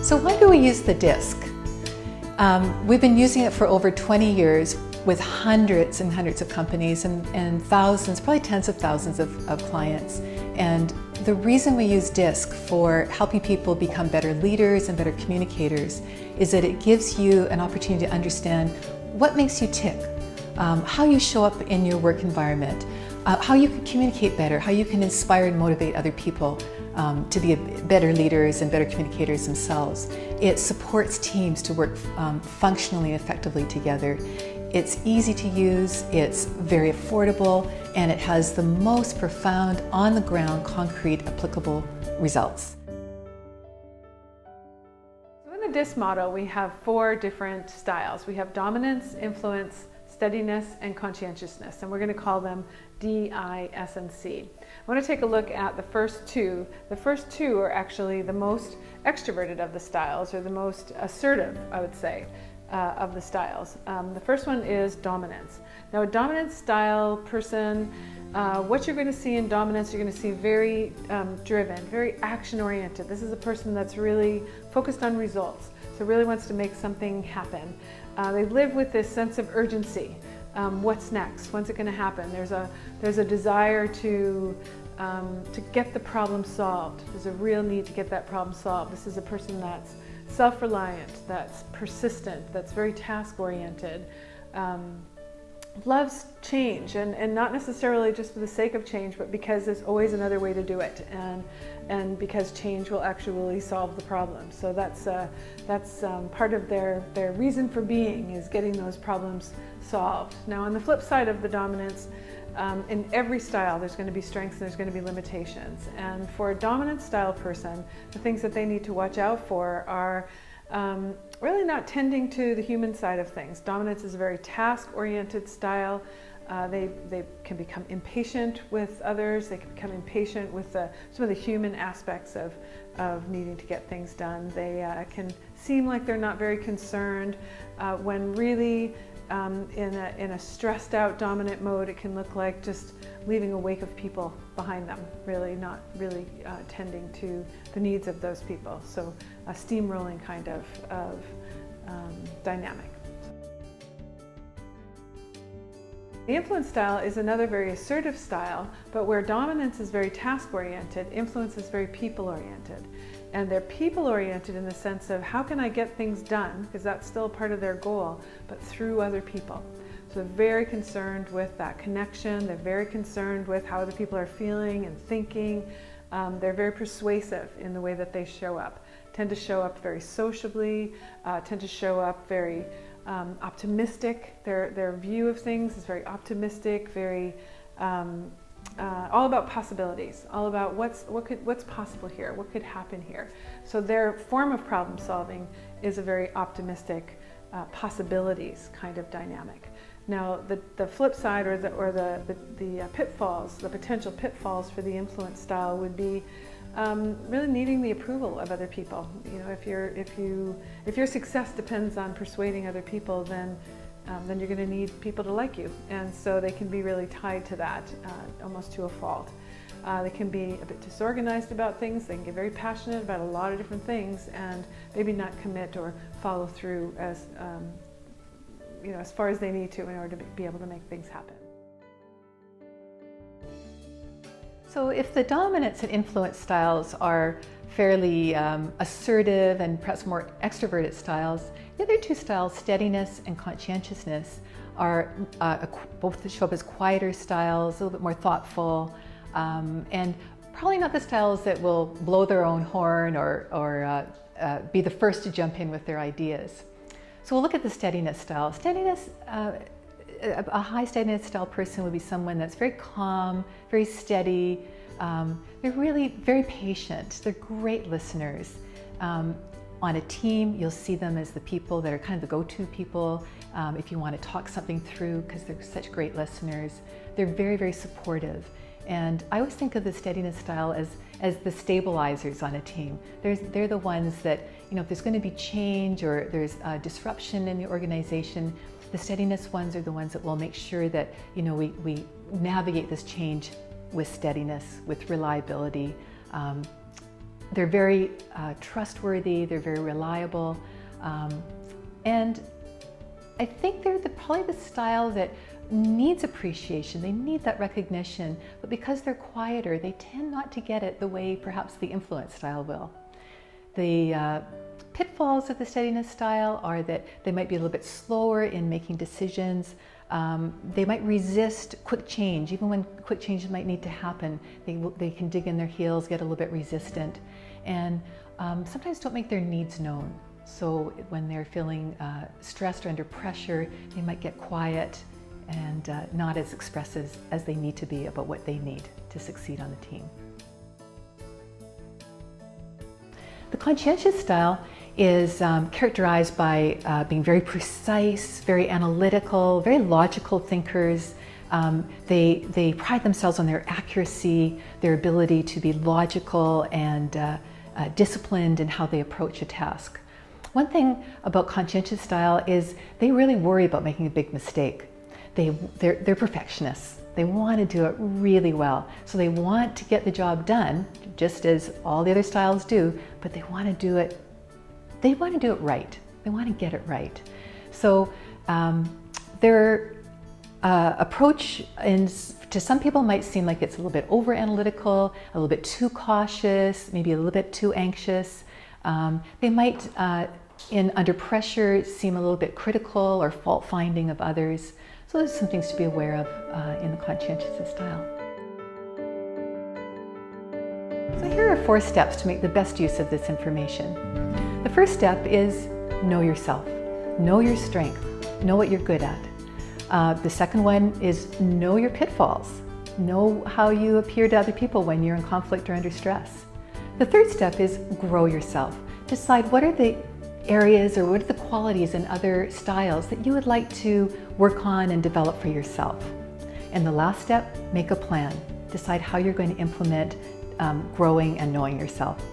So why do we use the DiSC? We've been using it for over 20 years with hundreds and hundreds of companies and thousands, probably tens of thousands of clients. And the reason we use DiSC for helping people become better leaders and better communicators is that it gives you an opportunity to understand what makes you tick, how you show up in your work environment, how you can communicate better, how you can inspire and motivate other people to be better leaders and better communicators themselves. It supports teams to work functionally and effectively together. It's easy to use, it's very affordable, and it has the most profound, on-the-ground, concrete, applicable results. So in the DiSC model, we have 4 different styles. We have dominance, influence, steadiness, and conscientiousness, and we're going to call them D, I, S, and C. I want to take a look at the first 2. The first 2 are actually the most extroverted of the styles, or the most assertive, I would say, of the styles. The first one is dominance. Now, a dominance style person, what you're going to see in dominance, you're going to see very driven, very action-oriented. This is a person that's really focused on results, so really wants to make something happen. They live with this sense of urgency. What's next? When's it going to happen? There's a desire to get the problem solved. There's a real need to get that problem solved. This is a person that's self-reliant, that's persistent, that's very task-oriented, loves change, and not necessarily just for the sake of change, but because there's always another way to do it, and because change will actually solve the problem. So that's part of their reason for being, is getting those problems solved. Now, on the flip side of the dominance, in every style there's going to be strengths and there's going to be limitations. And for a dominant style person, the things that they need to watch out for are really not tending to the human side of things. Dominance is a very task-oriented style. They can become impatient with others. They can become impatient with some of the human aspects of needing to get things done. They can seem like they're not very concerned when really in a stressed out dominant mode, it can look like just leaving a wake of people behind them, really not really tending to the needs of those people. So a steamrolling kind of dynamic. The influence style is another very assertive style, but where dominance is very task-oriented, influence is very people-oriented. And they're people-oriented in the sense of how can I get things done, because that's still part of their goal, but through other people. So they're very concerned with that connection. They're very concerned with how other people are feeling and thinking. They're very persuasive in the way that they show up. Tend to show up very sociably, tend to show up very optimistic. Their view of things is very optimistic, very all about possibilities, all about what's possible here, what could happen here. So their form of problem solving is a very optimistic possibilities kind of dynamic. Now, the flip side, or the pitfalls, the potential pitfalls for the influence style would be really needing the approval of other people. You know, if your success depends on persuading other people, then you're going to need people to like you, and so they can be really tied to that, almost to a fault. They can be a bit disorganized about things. They can get very passionate about a lot of different things, and maybe not commit or follow through as as far as they need to in order to be able to make things happen. So if the dominance and influence styles are fairly assertive and perhaps more extroverted styles, the other 2 styles, steadiness and conscientiousness, are both show up as quieter styles, a little bit more thoughtful, and probably not the styles that will blow their own horn or be the first to jump in with their ideas. So we'll look at the steadiness style. Steadiness, a high steadiness style person would be someone that's very calm, very steady. They're really very patient. They're great listeners. On a team, you'll see them as the people that are kind of the go-to people if you want to talk something through, because they're such great listeners. They're very, very supportive. And I always think of the steadiness style as the stabilizers on a team. They're the ones that, if there's going to be change or there's disruption in the organization, the steadiness ones are the ones that will make sure that, we navigate this change with steadiness, with reliability, They're very trustworthy, they're very reliable, and I think they're probably the style that needs appreciation. They need that recognition, but because they're quieter, they tend not to get it the way perhaps the influence style will. The pitfalls of the steadiness style are that they might be a little bit slower in making decisions. They might resist quick change. Even when quick changes might need to happen, they can dig in their heels, get a little bit resistant, and sometimes don't make their needs known. So when they're feeling stressed or under pressure, they might get quiet and not as expressive as they need to be about what they need to succeed on the team. The conscientious style is characterized by being very precise, very analytical, very logical thinkers. They pride themselves on their accuracy, their ability to be logical and disciplined in how they approach a task. One thing about conscientious style is they really worry about making a big mistake. They're perfectionists. They want to do it really well. So they want to get the job done, just as all the other styles do, but they want to do it right. They want to get it right. So their approach to some people might seem like it's a little bit over analytical, a little bit too cautious, maybe a little bit too anxious. They might, under pressure, seem a little bit critical or fault-finding of others. So there's some things to be aware of in the conscientious style. So here are 4 steps to make the best use of this information. The first step is know yourself. Know your strength. Know what you're good at. The second one is know your pitfalls. Know how you appear to other people when you're in conflict or under stress. The third step is grow yourself. Decide what are the areas or what are the qualities in other styles that you would like to work on and develop for yourself. And the last step, make a plan. Decide how you're going to implement growing and knowing yourself.